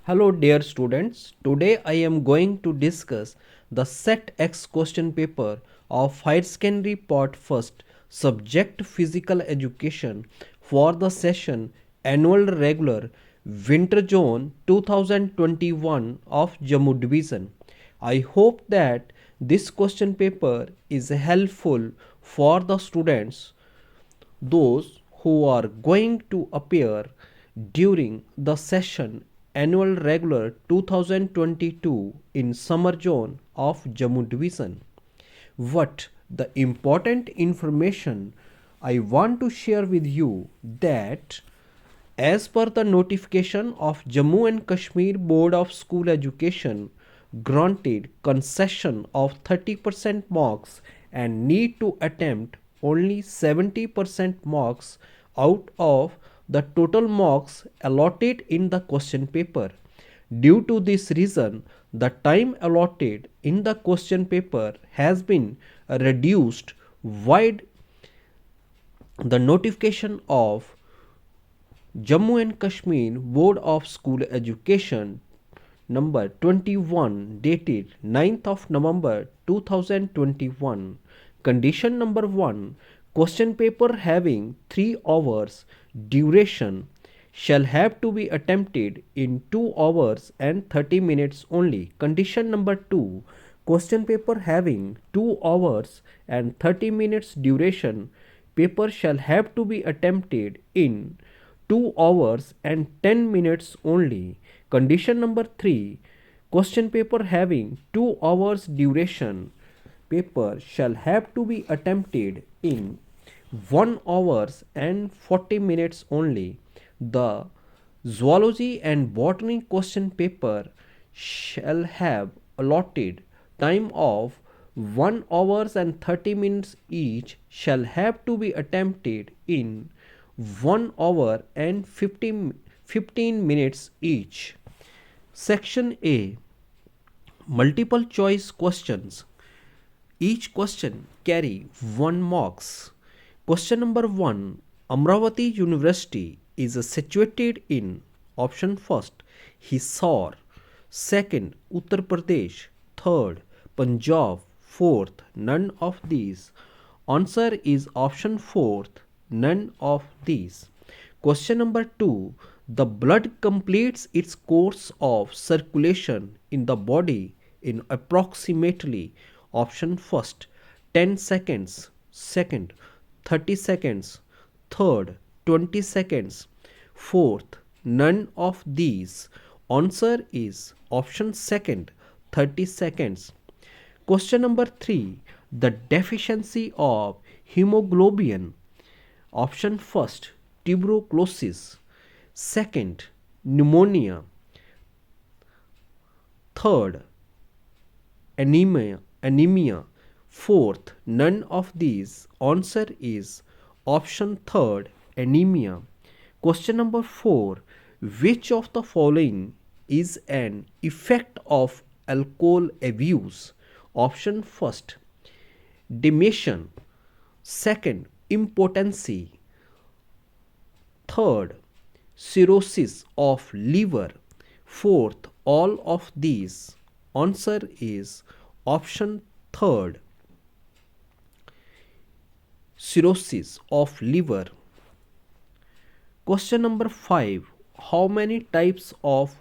Hello dear students, today I am going to discuss the Set X question paper of Higher Secondary Part 1st Subject Physical Education for the session Annual Regular Winter Zone 2021 of Jammu Division. I hope that this question paper is helpful for the students those who are going to appear during the session annual regular 2022 in summer zone of Jammu division. What the important information I want to share with you that as per the notification of Jammu and Kashmir Board of School Education granted concession of 30% marks and need to attempt only 70% marks out of the total marks allotted in the question paper. Due to this reason, the time allotted in the question paper has been reduced wide the notification of Jammu and Kashmir Board of School Education number 21 dated 9th of November 2021. Condition number 1, question paper having 3 hours duration shall have to be attempted in 2 hours and 30 minutes only. Condition number 2, question paper having 2 hours and 30 minutes duration paper shall have to be attempted in 2 hours and 10 minutes only. Condition number 3, question paper having 2 hours duration paper shall have to be attempted in 1 hours and 40 minutes only. The zoology and botany question paper shall have allotted time of 1 hours and 30 minutes each shall have to be attempted in 1 hour and 15 minutes each. Section A, multiple choice questions. Each question carry 1 marks. Question number 1, Amravati University is situated in option first Hisar, second Uttar Pradesh, third Punjab, fourth none of these. Answer is option fourth none of these. Question number 2, the blood completes its course of circulation in the body in approximately option first 10 seconds, second 30 seconds, third 20 seconds, fourth none of these. Answer is option second 30 seconds. Question number 3, the deficiency of hemoglobin. Option first tuberculosis, second pneumonia, third anemia, fourth none of these. Answer is option third anemia. Question number 4, which of the following is an effect of alcohol abuse? Option first dementia, second impotency, third cirrhosis of liver, fourth all of these. Answer is option third cirrhosis of liver. Question number 5, how many types of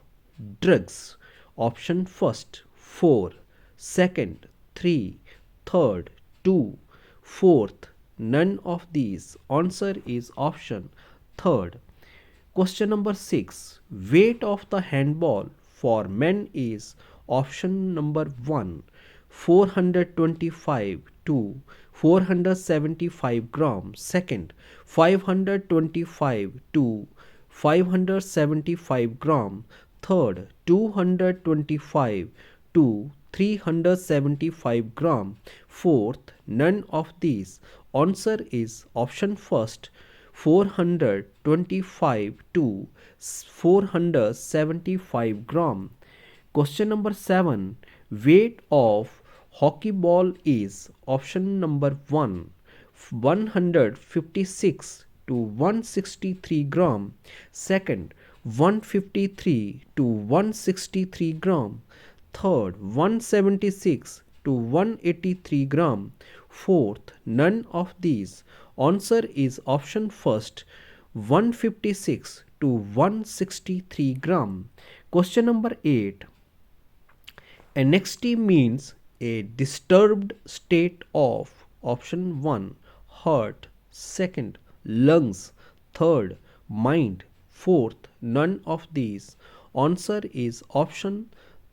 drugs? Option first 4, second 3, third 2, fourth none of these. Answer is option third. Question number 6, weight of the handball for men is option number 1 425 to 475 grams, second 525 to 575 gram, third 225 to 375 gram, fourth none of these. Answer is option first 425 to 475 gram. Question number 7, weight of hockey ball is option number 1 156 to 163 gram, second 153 to 163 gram. Third, 176 to 183 gram. Fourth, none of these. Answer is option first, 156 to 163 gram. Question number 8. Anxiety means a disturbed state of option 1 heart, second lungs, third mind, fourth none of these. Answer is option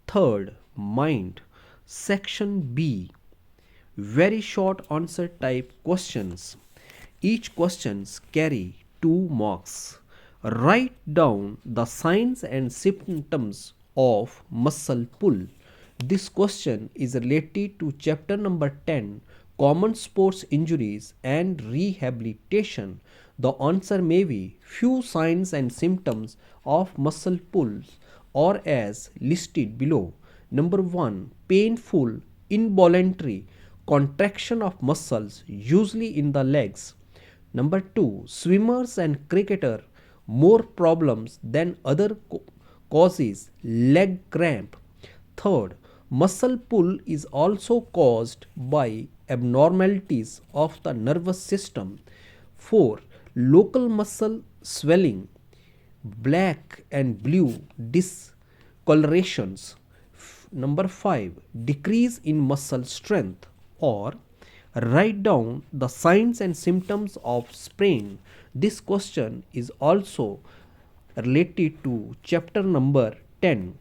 third mind. Section B, very short answer type questions. Each questions carry 2 marks. Write down the signs and symptoms of muscle pull. This question is related to chapter number 10, common sports injuries and rehabilitation. The answer may be few signs and symptoms of muscle pulls or as listed below. Number 1, painful involuntary contraction of muscles usually in the legs. Number 2, swimmers and cricketer more problems than other causes leg cramp. Third, muscle pull is also caused by abnormalities of the nervous system. 4, local muscle swelling, black and blue discolorations. Number 5, decrease in muscle strength. Or write down the signs and symptoms of sprain. This question is also related to chapter number 10,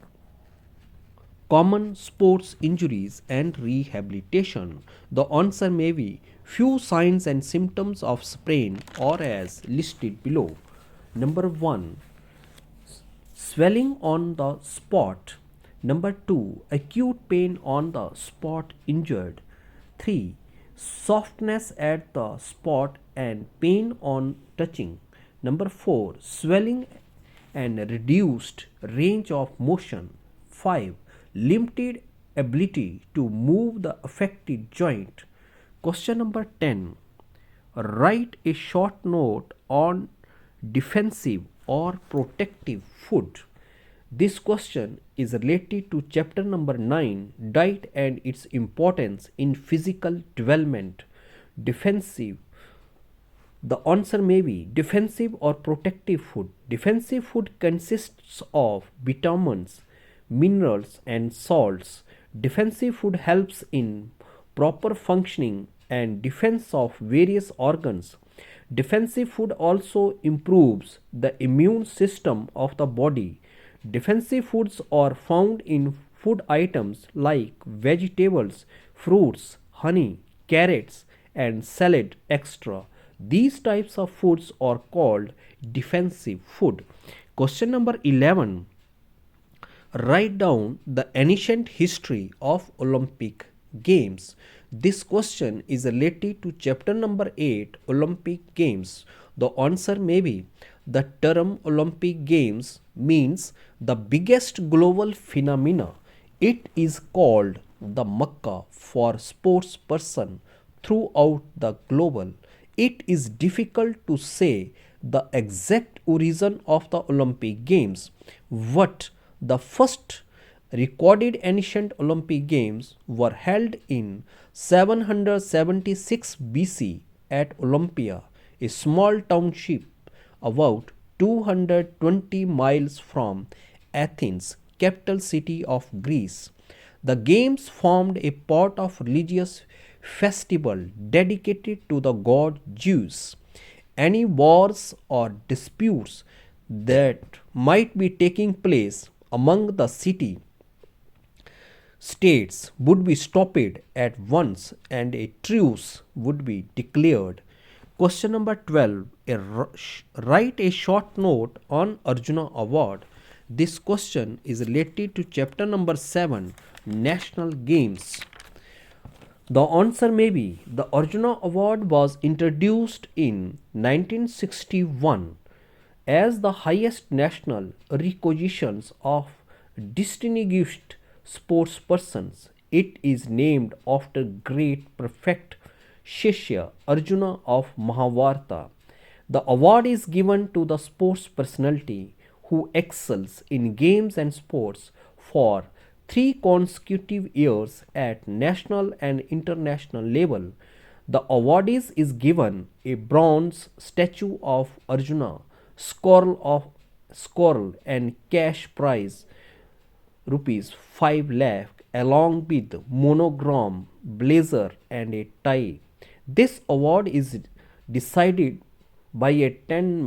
common sports injuries and rehabilitation. The answer may be few signs and symptoms of sprain or as listed below. Number 1, swelling on the spot. Number 2, acute pain on the spot injured. 3, softness at the spot and pain on touching. Number 4, swelling and reduced range of motion. 5, limited ability to move the affected joint. Question number 10, write a short note on defensive or protective food. This question is related to chapter number 9, diet and its importance in physical development. Defensive, the answer may be defensive or protective food. Defensive food consists of vitamins, minerals and salts. Defensive food helps in proper functioning and defense of various organs. Defensive food also improves the immune system of the body. Defensive foods are found in food items like vegetables, fruits, honey, carrots, and salad extra. These types of foods are called defensive food. Question number 11. Write down the ancient history of Olympic Games. This question is related to chapter number 8, Olympic Games. The answer may be the term Olympic Games means the biggest global phenomena. It is called the Mecca for sports person throughout the global. It is difficult to say the exact origin of the Olympic Games. What the first recorded ancient Olympic Games were held in 776 BC at Olympia, a small township about 220 miles from Athens, capital city of Greece. The games formed a part of religious festival dedicated to the god Zeus. Any wars or disputes that might be taking place among the city states would be stopped at once and a truce would be declared. Question number 12. Write a short note on Arjuna Award. This question is related to chapter number 7, National Games. The answer may be the Arjuna Award was introduced in 1961 as the highest national recognition of distinguished sports persons. It is named after great prefect Shishya Arjuna of Mahabharata. The award is given to the sports personality who excels in games and sports for 3 consecutive years at national and international level. The awardees is given a bronze statue of Arjuna, squirrel and cash prize rupees 5 lakh along with monogram, blazer and a tie. This award is decided by a 10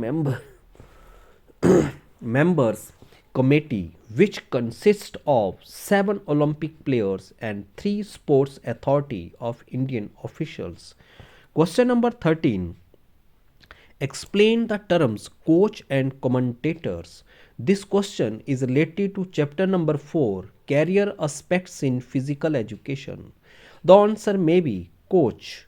members committee which consists of 7 Olympic players and 3 sports authority of Indian officials. Question number 13. Explain the terms coach and commentators. This question is related to chapter number 4, career aspects in physical education. The answer may be coach.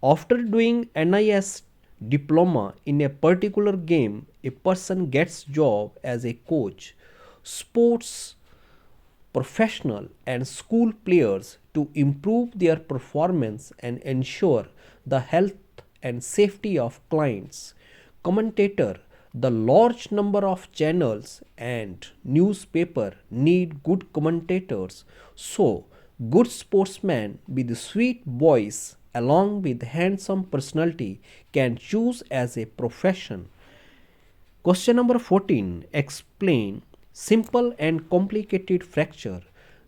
After doing NIS diploma in a particular game, a person gets job as a coach. Sports professional and school players to improve their performance and ensure the health and safety of clients. Commentator, the large number of channels and newspaper need good commentators, so good sportsmen with sweet voice along with handsome personality can choose as a profession. Question number 14. Explain simple and complicated fracture.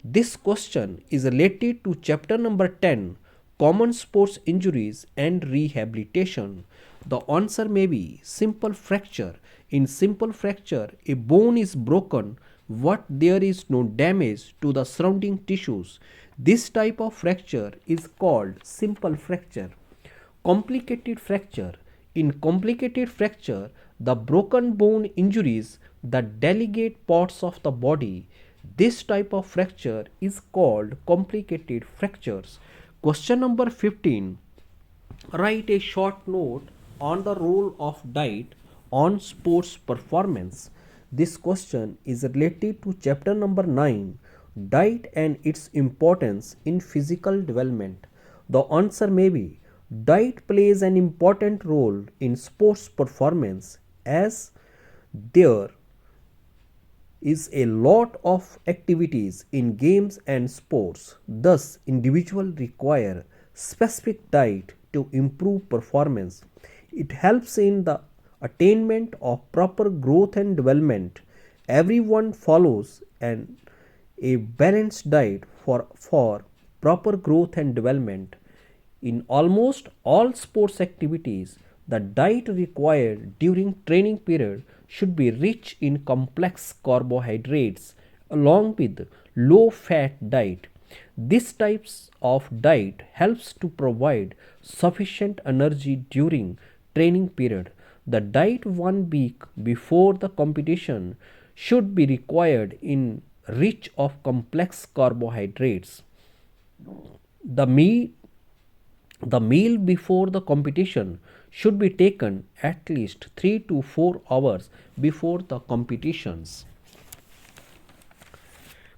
This question is related to chapter number 10, common sports injuries and rehabilitation. The answer may be simple fracture. In simple fracture, a bone is broken but there is no damage to the surrounding tissues. This type of fracture is called simple fracture. Complicated fracture. In complicated fracture, the broken bone injuries the delicate parts of the body. This type of fracture is called complicated fractures. Question number 15. Write a short note on the role of diet on sports performance. This question is related to chapter number 9, diet and its importance in physical development. The answer may be diet plays an important role in sports performance as there is a lot of activities in games and sports. Thus, individuals require specific diet to improve performance. It helps in the attainment of proper growth and development. Everyone follows a balanced diet for proper growth and development. In almost all sports activities, the diet required during training period should be rich in complex carbohydrates along with low fat diet. This types of diet helps to provide sufficient energy during training period. The diet 1 week before the competition should be required in rich of complex carbohydrates. The meal the meal before the competition should be taken at least 3 to 4 hours before the competitions.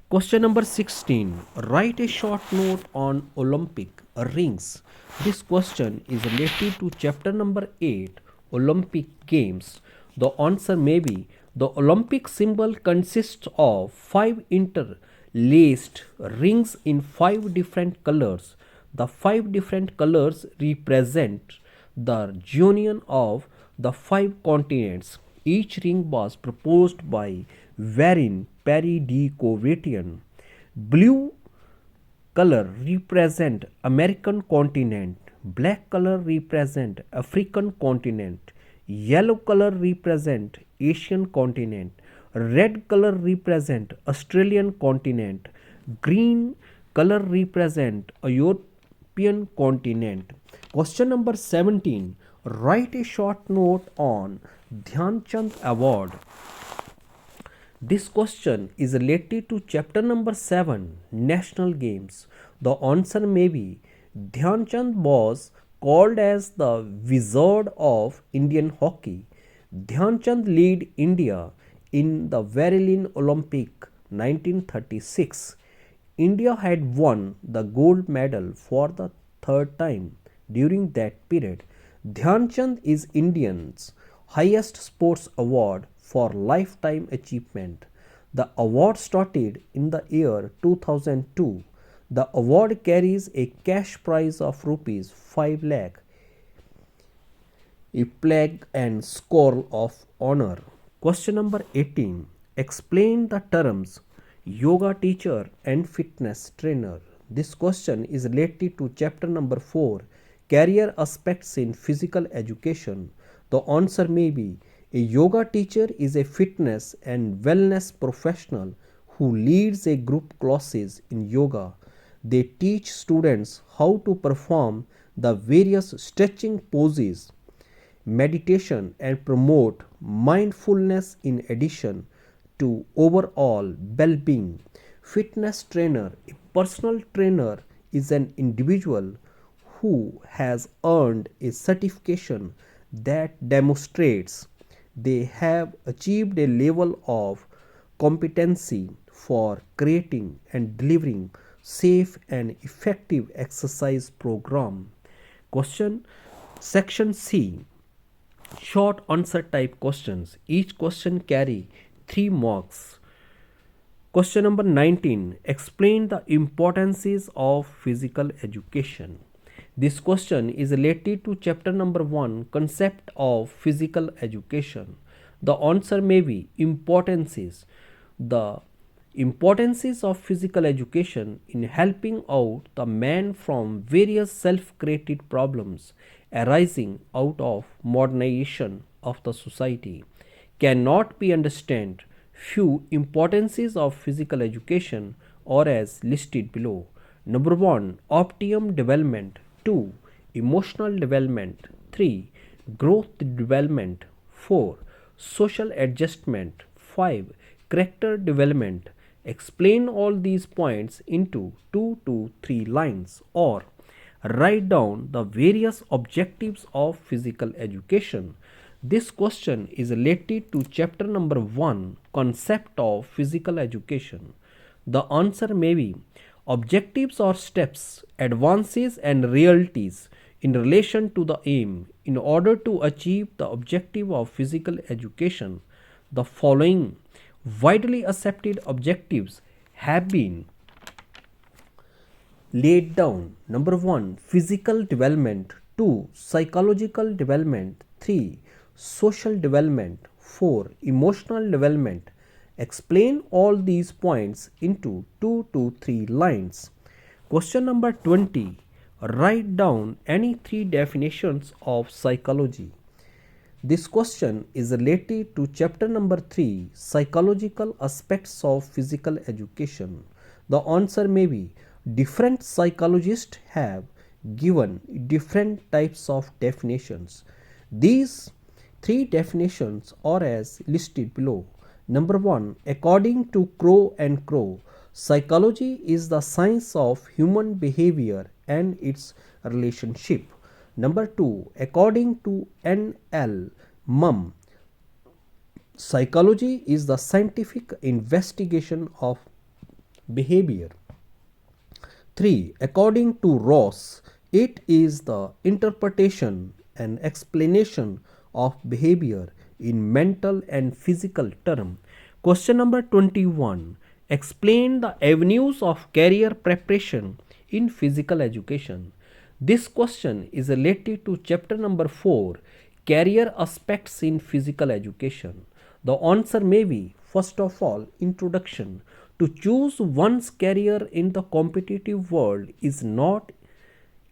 Question number 16. Write a short note on Olympic rings. This question is related to chapter number 8, Olympic Games. The answer may be the Olympic symbol consists of 5 interlaced rings in 5 different colors. The 5 different colors represent the union of the 5 continents. Each ring was proposed by Varin Perry de Coubertin. Blue color represent American continent, black color represent African continent, yellow color represent Asian continent, red color represent Australian continent, green color represent a European continent. Question number 17. Write a short note on Dhyan Chand Award. This question is related to chapter number 7, National Games. The answer may be Dhyan Chand was called as the Wizard of Indian Hockey. Dhyan Chand led India in the Berlin Olympic 1936. India had won the gold medal for the third time during that period. Dhyan Chand is India's highest sports award for lifetime achievement. The award started in the year 2002. The award carries a cash prize of rupees 5 lakh, a plaque and scroll of honor. Question number 18. Explain the terms yoga teacher and fitness trainer. This question is related to chapter number 4, career aspects in physical education. The answer may be a yoga teacher is a fitness and wellness professional who leads a group classes in yoga. They teach students how to perform the various stretching poses, meditation, and promote mindfulness in addition to overall well being. Fitness trainer, a personal trainer, is an individual who has earned a certification that demonstrates they have achieved a level of competency for creating and delivering safe and effective exercise program. Question section C, short answer type questions. Each question carry 3 marks. Question number 19. Explain the importances of physical education. This question is related to chapter number 1, concept of physical education. The answer may be importances. The importances of physical education in helping out the man from various self-created problems arising out of modernization of the society cannot be understood. Few importances of physical education are as listed below. Number 1, optimum development. 2, emotional development. 3, growth development. 4, social adjustment. 5, character development. Explain all these points into 2 to 3 lines or write down the various objectives of physical education. This question is related to chapter number 1, concept of physical education. The answer may be objectives or steps, advances and realities in relation to the aim. In order to achieve the objective of physical education, the following widely accepted objectives have been laid down. Number 1, physical development. 2, psychological development. 3, social development. 4, emotional development. Explain all these points into 2 to 3 lines. Question number 20. Write down any 3 definitions of psychology. This question is related to chapter number 3, psychological aspects of physical education. The answer may be different psychologists have given different types of definitions. These 3 definitions are as listed below. Number 1, according to Crow and Crow, psychology is the science of human behavior and its relationship. Number 2, according to N.L. Mum, psychology is the scientific investigation of behavior. 3, according to Ross, it is the interpretation and explanation of behavior in mental and physical terms. Question number 21. Explain the avenues of career preparation in physical education. This question is related to chapter number 4, career aspects in physical education. The answer may be, first of all, introduction. To choose one's career in the competitive world is not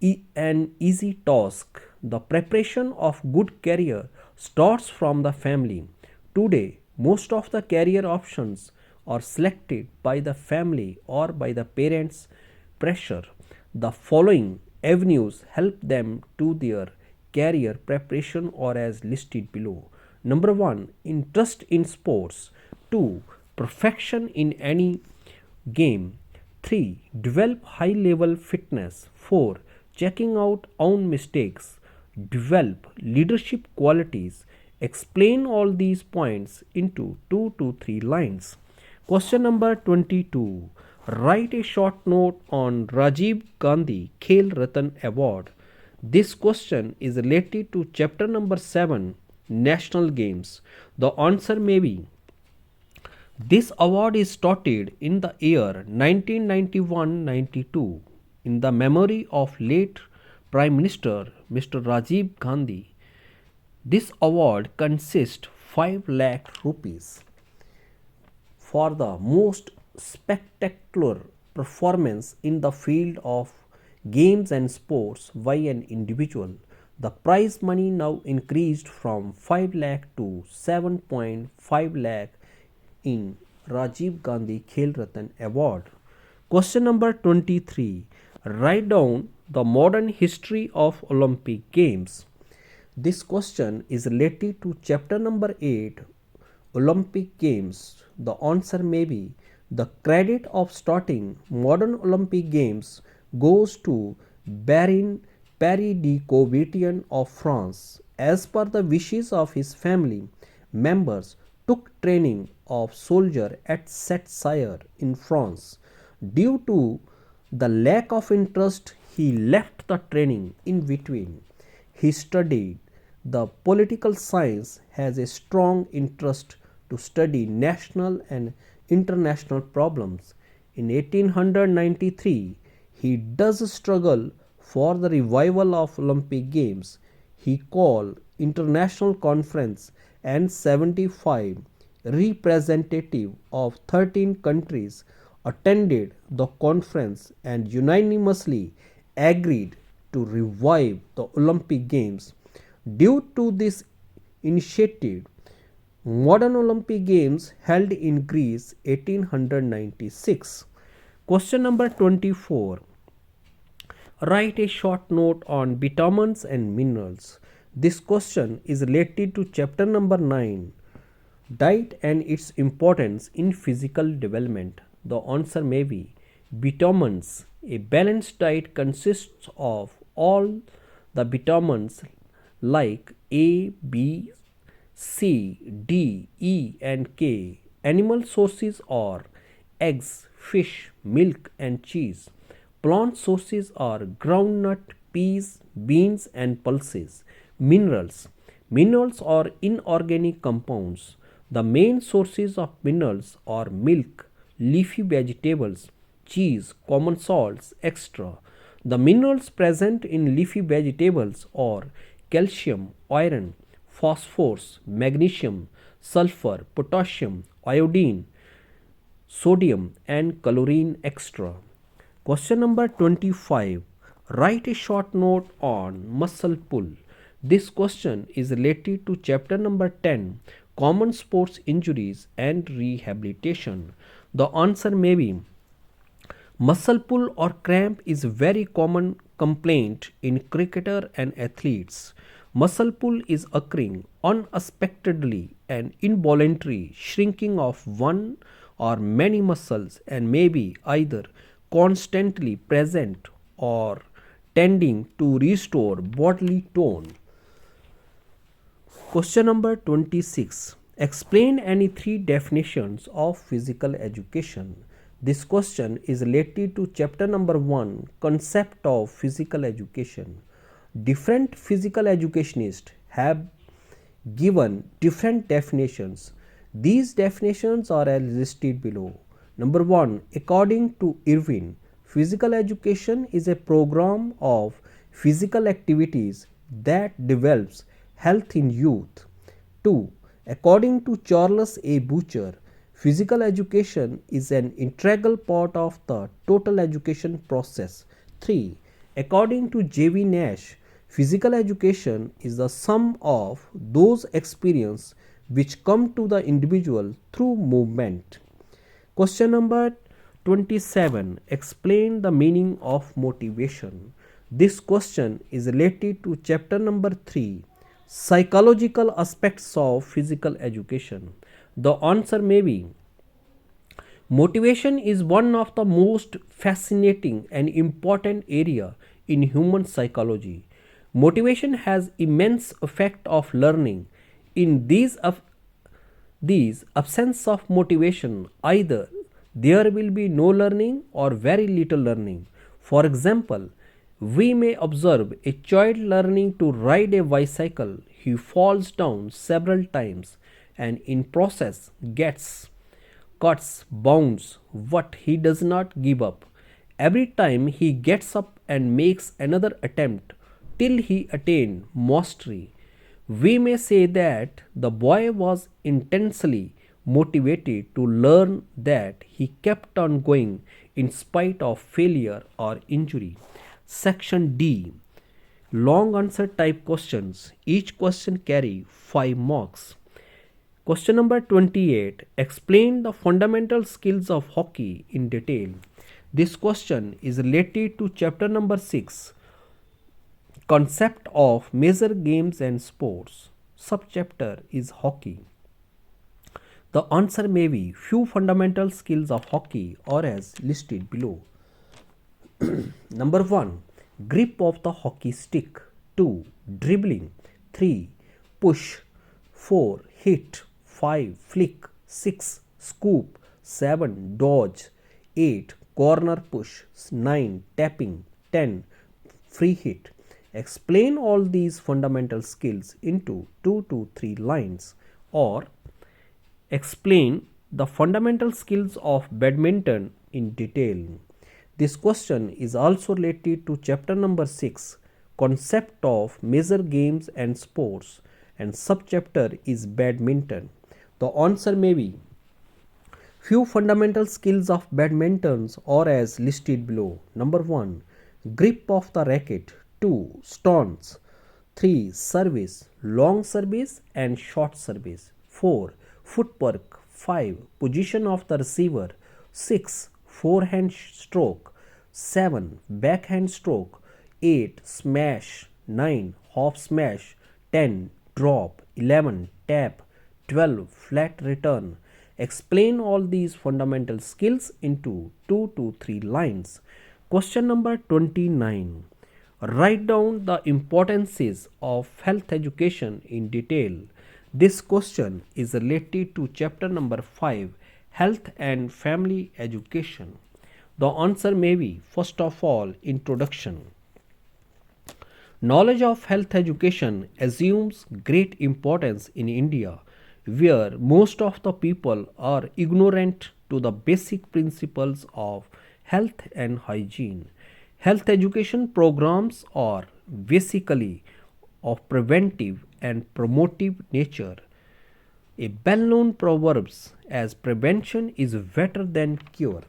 an easy task. The preparation of good career starts from the family. Today, most of the career options are selected by the family or by the parents' pressure. The following avenues help them to their career preparation or as listed below. Number 1, interest in sports. 2, perfection in any game. 3, develop high level fitness. 4, checking out own mistakes. Develop leadership qualities. Explain all these points into 2 to 3 lines. Question number 22. Write a short note on Rajiv Gandhi Khel Ratan Award. This question is related to chapter number 7, national games? The answer may be this award is started in the year 1991-92 in the memory of late Prime Minister Mr. Rajiv Gandhi. This award consists 5 lakh rupees for the most spectacular performance in the field of games and sports by an individual. The prize money now increased from 5 lakh to 7.5 lakh in Rajiv Gandhi Khel Ratan Award. Question number 23. Write down the modern history of Olympic Games. This question is related to chapter number 8 Olympic Games. The answer may be the credit of starting modern Olympic Games goes to Baron Paris de Coubertin of France. As per the wishes of his family, members took training of soldier at Sept-Sire in France. Due to the lack of interest, he left the training in between. He studied the political science, has a strong interest to study national and international problems. In 1893, he does struggle for the revival of Olympic Games. He called international conference and 75 representatives of 13 countries attended the conference and unanimously agreed to revive the Olympic Games. Due to this initiative, modern Olympic Games held in Greece 1896. Question number 24. Write a short note on vitamins and minerals. This question is related to chapter number 9, Diet and its importance in physical development. The answer may be vitamins. A balanced diet consists of all the vitamins like A, B, C, D, E and K. Animal sources are eggs, fish, milk and cheese. Plant sources are groundnut, peas, beans and pulses. Minerals. Minerals are inorganic compounds. The main sources of minerals are milk, leafy vegetables, cheese, common salts, etc. The minerals present in leafy vegetables are calcium, iron, phosphorus, magnesium, sulfur, potassium, iodine, sodium and chlorine extra. Question number 25. Write a short note on muscle pull. This question is related to chapter number 10 Common Sports Injuries and Rehabilitation. The answer may be muscle pull or cramp is a very common complaint in cricketer and athletes. Muscle pull is occurring unexpectedly and involuntary shrinking of one or many muscles and may be either constantly present or tending to restore bodily tone. Question number 26. Explain any 3 definitions of physical education. This question is related to chapter number 1 Concept of Physical Education. Different physical educationists have given different definitions. These definitions are as listed below. Number 1. According to Irwin, physical education is a program of physical activities that develops health in youth. 2. According to Charles A. Butcher, physical education is an integral part of the total education process. 3. According to J.V. Nash, physical education is the sum of those experiences which come to the individual through movement. Question number 27. Explain the meaning of motivation. This question is related to chapter number 3 Psychological Aspects of Physical Education. The answer may be motivation is one of the most fascinating and important area in human psychology. Motivation has immense effect of learning. In these absence of motivation, either there will be no learning or very little learning. For example, we may observe a child learning to ride a bicycle. he falls down several times and in process gets cuts, bounds, but he does not give up. Every time he gets up and makes another attempt till he attained mastery. We may say that the boy was intensely motivated to learn, that he kept on going in spite of failure or injury. Section D. Long answer type questions. Each question carry 5 marks. Question number 28. Explain the fundamental skills of hockey in detail. This question is related to chapter number 6, concept of major games and sports. Subchapter is hockey. The answer may be few fundamental skills of hockey or as listed below. Number 1. Grip of the hockey stick. 2. Dribbling. 3. Push. 4. Hit. 5. Flick. 6. Scoop. 7. Dodge. 8. Corner push. 9. Tapping. 10. Free hit. Explain all these fundamental skills into 2 to 3 lines, or explain the fundamental skills of badminton in detail. This question is also related to chapter number 6, concept of major games and sports, and subchapter is badminton. The answer may be few fundamental skills of badminton or as listed below. Number 1. Grip of the racket. 2. Stance. 3. Service, long service and short service. 4. Footwork. 5. Position of the receiver. 6. Forehand stroke. 7. Backhand stroke. 8. Smash. 9. Half smash. 10. Drop. 11. Tap. 12. Flat return. Explain all these fundamental skills into 2 to 3 lines. Question number 29. Write down the importances of health education in detail. This question is related to chapter number 5, Health and Family Education. The answer may be, first of all, introduction. Knowledge of health education assumes great importance in India, where most of the people are ignorant to the basic principles of health and hygiene. Health education programs are basically of preventive and promotive nature. A well-known proverb as prevention is better than cure.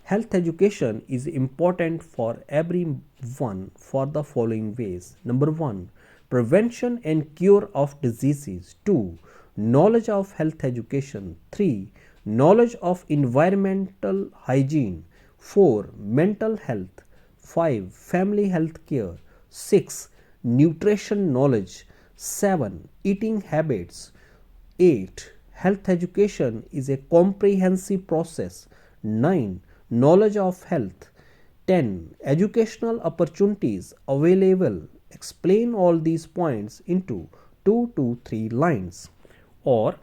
Health education is important for everyone for the following ways. Number 1. Prevention and cure of diseases. 2. Knowledge of health education. 3. Knowledge of environmental hygiene. 4. Mental health. 5. Family health care. 6. Nutrition knowledge. 7. Eating habits. 8. Health education is a comprehensive process. 9. Knowledge of health. 10. Educational opportunities available. Explain all these points into 2 to 3 lines, or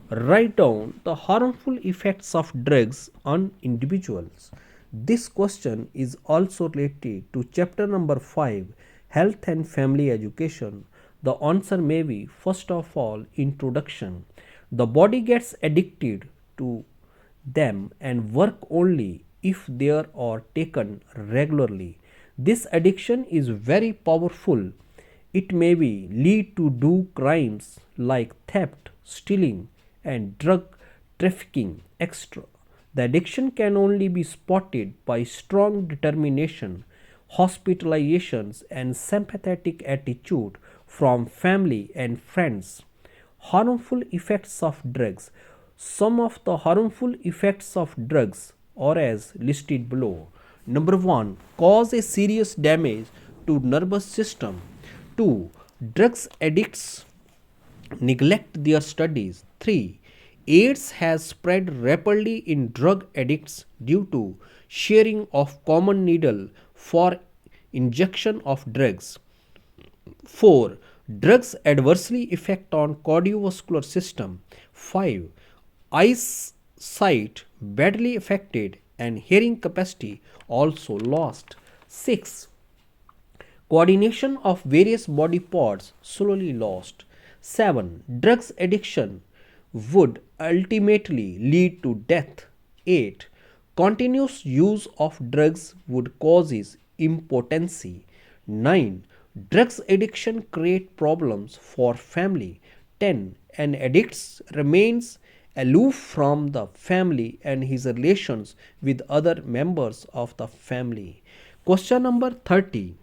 write down the harmful effects of drugs on individuals. This question is also related to chapter number 5, Health and Family Education. The answer may be, first of all, introduction. The body gets addicted to them and work only if they are taken regularly. This addiction is very powerful. It may be lead to do crimes like theft, stealing and drug trafficking, etc. The addiction can only be spotted by strong determination, hospitalizations and sympathetic attitude from family and friends. Harmful effects of drugs. Some of the harmful effects of drugs are as listed below. Number 1. Cause a serious damage to nervous system. 2. Drugs addicts neglect their studies. 3. AIDS has spread rapidly in drug addicts due to sharing of common needle for injection of drugs. 4. Drugs adversely affect on cardiovascular system. 5. Eyesight badly affected and hearing capacity also lost. 6. Coordination of various body parts slowly lost. 7. Drugs addiction would ultimately lead to death. 8. Continuous use of drugs would cause impotency. 9. Drugs addiction create problems for family. 10. An addict remains aloof from the family and his relations with other members of the family. Question number 30.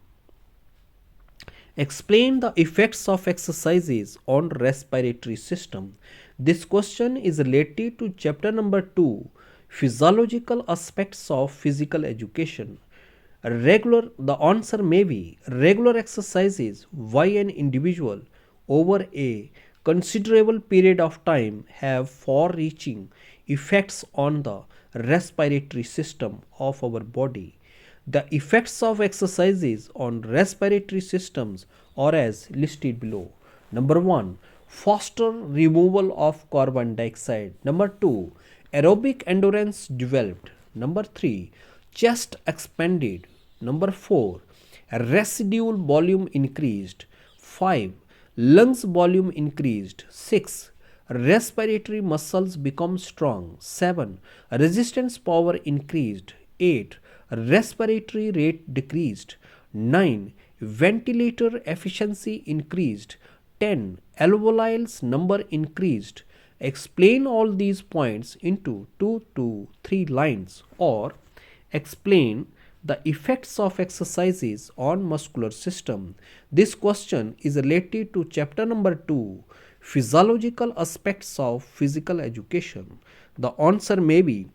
Explain the effects of exercises on respiratory system. This question is related to chapter number 2, physiological aspects of physical education. The answer may be regular exercises why an individual over a considerable period of time have far-reaching effects on the respiratory system of our body. The effects of exercises on respiratory systems are as listed below. Number 1, faster removal of carbon dioxide. Number 2, aerobic endurance developed. Number 3, chest expanded. Number 4, residual volume increased. 5, lungs volume increased. 6, respiratory muscles become strong. 7, resistance power increased. 8, respiratory rate decreased. 9, ventilator efficiency increased. 10, alveoles number increased. Explain all these points into 2 to 3 lines, or explain the effects of exercises on muscular system. This question is related to chapter number 2, physiological aspects of physical education. The answer may be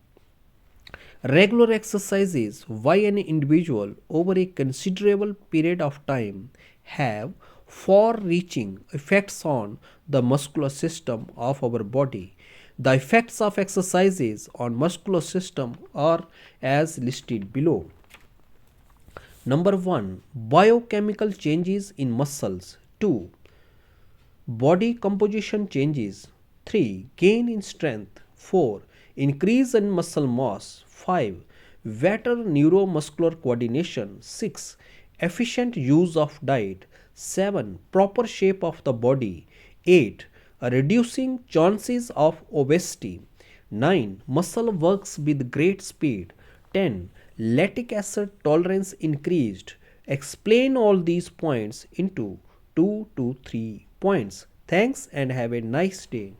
regular exercises why an individual over a considerable period of time have far reaching effects on the muscular system of our body. The effects of exercises on muscular system are as listed below. Number 1, biochemical changes in muscles. 2, body composition changes. 3, gain in strength. 4, increase in muscle mass. 5, better neuromuscular coordination. 6, efficient use of diet. 7, proper shape of the body. 8, reducing chances of obesity. 9, muscle works with great speed. 10, lactic acid tolerance increased. Explain all these points into 2 to 3 points. Thanks and have a nice day.